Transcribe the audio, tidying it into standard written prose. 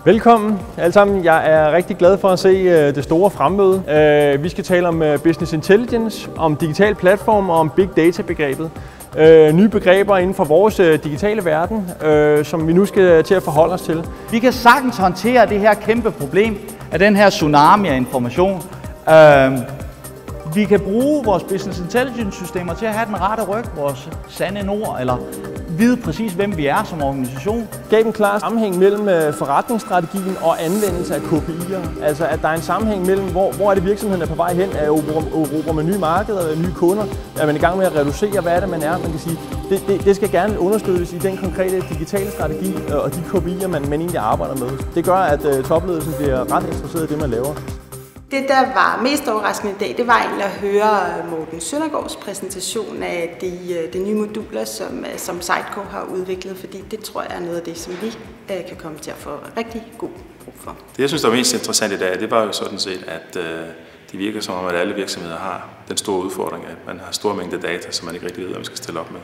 Velkommen alle sammen. Jeg er rigtig glad for at se det store fremmøde. Vi skal tale om business intelligence, om digital platform og om big data-begrebet. Nye begreber inden for vores digitale verden, som vi nu skal til at forholde os til. Vi kan sagtens håndtere det her kæmpe problem af den her tsunami af information. Vi kan bruge vores business intelligence systemer til at have den rette ryg, vores sande nord, eller vide præcis, hvem vi er som organisation. Gav en klar sammenhæng mellem forretningsstrategien og anvendelse af KPI'er. Altså at der er en sammenhæng mellem, hvor er det virksomheden er på vej hen, erobrer man nye markeder, nye kunder, er man i gang med at reducere, hvad er det man er. Man kan sige, det skal gerne understøttes i den konkrete digitale strategi og de KPI'er, man egentlig arbejder med. Det gør, at topledelsen bliver ret interesseret i det, man laver. Det, der var mest overraskende i dag, det var egentlig at høre Morten Søndergaards præsentation af de nye moduler, som Sitecore har udviklet, fordi det tror jeg er noget af det, som vi kan komme til at få rigtig god brug for. Det, jeg synes, der var mest interessant i dag, det var jo sådan set, at det virker som om, at alle virksomheder har den store udfordring, at man har store mængder data, som man ikke rigtig ved, hvad man skal stille op med.